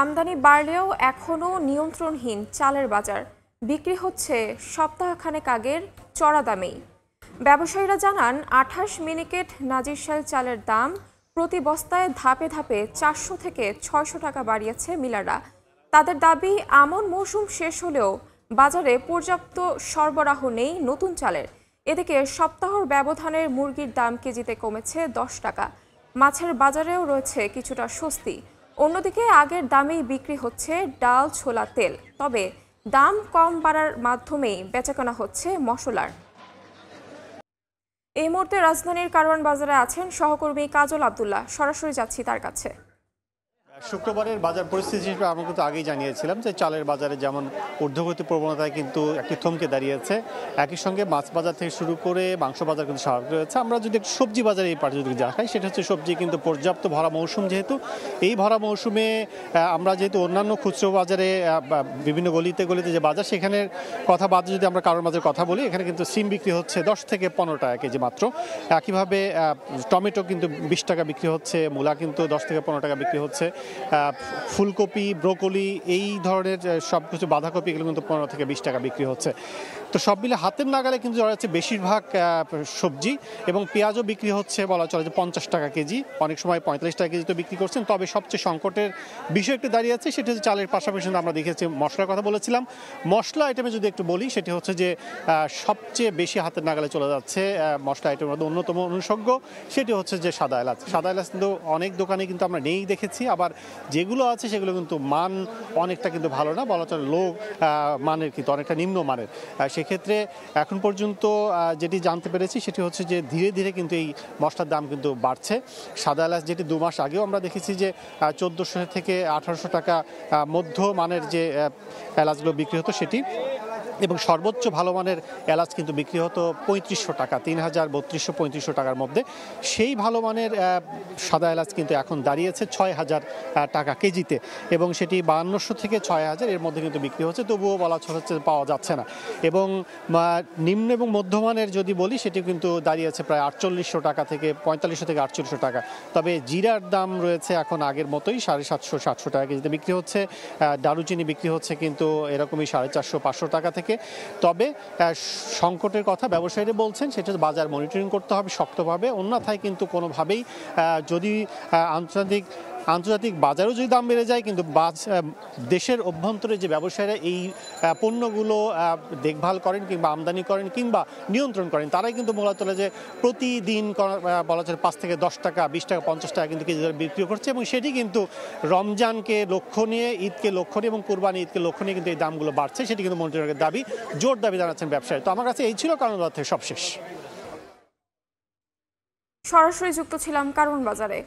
আমদানি বাড়লেও এখনও নিয়ন্ত্রণহীন চালের বাজার। বিক্রি হচ্ছে সপ্তাহখানেক আগের চড়া দামেই। ব্যবসায়ীরা জানান ২৮ মিনিকেট নাজিরশাইল চালের দাম প্রতি বস্তায় ধাপে ধাপে ৪০০ থেকে ৬০০ টাকা বাড়িয়েছে মিলাররা। তাদের দাবি, আমন মৌসুম শেষ হলেও বাজারে পর্যাপ্ত সরবরাহ নেই নতুন চালের। এদিকে সপ্তাহর ব্যবধানের মুরগির দাম কেজিতে কমেছে ১০ টাকা। মাছের বাজারেও রয়েছে কিছুটা স্বস্তি। অন্যদিকে আগের দামেই বিক্রি হচ্ছে ডাল, ছোলা, তেল। তবে দাম কম বাড়ার মাধ্যমেই বেচাকেনা হচ্ছে মসলার। এই মুহূর্তে রাজধানীর কারওয়ান বাজারে আছেন সহকর্মী কাজল আব্দুল্লাহ। সরাসরি যাচ্ছি তার কাছে। শুক্রবারের বাজার পরিস্থিতি হিসেবে আমরা কিন্তু আগেই জানিয়েছিলাম যে চালের বাজারে যেমন ঊর্ধ্বগতি প্রবণতায় কিন্তু একটি থমকে দাঁড়িয়েছে, একই সঙ্গে মাছ বাজার থেকে শুরু করে মাংস বাজার কিন্তু স্বাভাবিক রয়েছে। আমরা যদি একটু সবজি বাজারে এই পাশে যদি দেখাই, সেটা হচ্ছে সবজি কিন্তু পর্যাপ্ত ভরা মৌসুম। যেহেতু এই ভরা মৌসুমে আমরা যেহেতু অন্যান্য খুচরো বাজারে বিভিন্ন গলিতে গলিতে যে বাজার, সেখানের কথা বাদে যদি আমরা কারওয়ান বাজারের কথা বলি, এখানে কিন্তু সিম বিক্রি হচ্ছে ১০ থেকে ১৫ টাকা কেজি মাত্র। একইভাবে টমেটো কিন্তু ২০ টাকা বিক্রি হচ্ছে, মূলা কিন্তু ১০ থেকে ১৫ টাকা বিক্রি হচ্ছে, ফুলকপি, ব্রোকলি, এই ধরনের সব কিছু, বাঁধাকপি, এগুলো কিন্তু ১৫ থেকে ২০ টাকা বিক্রি হচ্ছে। তো সব মিলে হাতের নাগালে কিন্তু যারা হচ্ছে বেশিরভাগ সবজি, এবং পেঁয়াজও বিক্রি হচ্ছে বলা চলে যে ৫০ টাকা কেজি, অনেক সময় ৪৫ টাকা কেজি তো বিক্রি করছেন। তবে সবচেয়ে সংকটের বিষয় একটু দাঁড়িয়ে আছে, সেটা হচ্ছে চালের পাশাপাশি আমরা দেখেছি মশলার কথা বলেছিলাম। মশলা আইটেমে যদি একটু বলি, সেটি হচ্ছে যে সবচেয়ে বেশি হাতের নাগালে চলে যাচ্ছে মশলা আইটেমের মধ্যে অন্যতম অনুষজ্ঞ, সেটি হচ্ছে যে সাদা এলাচ। সাদা এলাচ কিন্তু অনেক দোকানে কিন্তু আমরা নেই দেখেছি, আবার যেগুলো আছে সেগুলো কিন্তু মান অনেকটা কিন্তু ভালো না, বলা চলে লো মানের, কিন্তু অনেকটা নিম্ন মানের। সেক্ষেত্রে এখন পর্যন্ত যেটি জানতে পেরেছি সেটি হচ্ছে যে ধীরে ধীরে কিন্তু এই মশলার দাম কিন্তু বাড়ছে। সাদা এলাচ যেটি ২ মাস আগেও আমরা দেখেছি যে ১৪০০ থেকে ১৮০০ টাকা মধ্য মানের যে এলাচগুলো বিক্রি হতো সেটি, এবং সর্বোচ্চ ভালো মানের এলাচ কিন্তু বিক্রি হতো ৩৫০০ টাকা, ৩৩৩৫ টাকার মধ্যে। সেই ভালো মানের সাদা এলাচ কিন্তু এখন দাঁড়িয়েছে ৬০০০ টাকা কেজিতে, এবং সেটি ৫২০০ থেকে ৬০০০ এর মধ্যে কিন্তু বিক্রি হচ্ছে। তবুও বলা হচ্ছে পাওয়া যাচ্ছে না। এবং নিম্ন এবং মধ্যমানের যদি বলি, সেটি কিন্তু দাঁড়িয়েছে প্রায় ৪৮০০ টাকা থেকে ৪৫০০ থেকে ৪৮০০ টাকা। তবে জিরার দাম রয়েছে এখন আগের মতোই, ৭৫০-৭০০ টাকা কেজিতে বিক্রি হচ্ছে। দারুচিনি বিক্রি হচ্ছে কিন্তু এরকমই ৪৫০-৫০০ টাকা থেকে। তবে সংকটের কথা ব্যবসায়ীরা বলছেন, সেটা বাজার মনিটরিং করতে হবে শক্তভাবে, অন্যথায় কিন্তু কোনোভাবেই যদি আন্তর্জাতিক বাজারেও যদি দাম বেড়ে যায়, কিন্তু দেশের অভ্যন্তরে যে ব্যবসায়ীরা এই পণ্যগুলো দেখভাল করেন কিংবা আমদানি করেন কিংবা নিয়ন্ত্রণ করেন, তারাই কিন্তু মূলত তোলে যে প্রতিদিন বলা চলে ৫ থেকে ১০ টাকা, ২০ টাকা, ৫০ টাকা কিন্তু কেজি বিক্রি করছে। এবং সেটি কিন্তু রমজানকে লক্ষ্য নিয়ে, ঈদকে লক্ষ্য নিয়ে এবং কুরবানি ঈদকে লক্ষ্য নিয়ে কিন্তু এই দামগুলো বাড়ছে। সেটি কিন্তু মনিটরিংয়ের দাবি, জোর দাবি জানাচ্ছেন ব্যবসায়ী। তো আমার কাছে এই ছিল কারওয়ান বাজার থেকে সবশেষ। সরাসরি যুক্ত ছিলাম কারওয়ান বাজারে।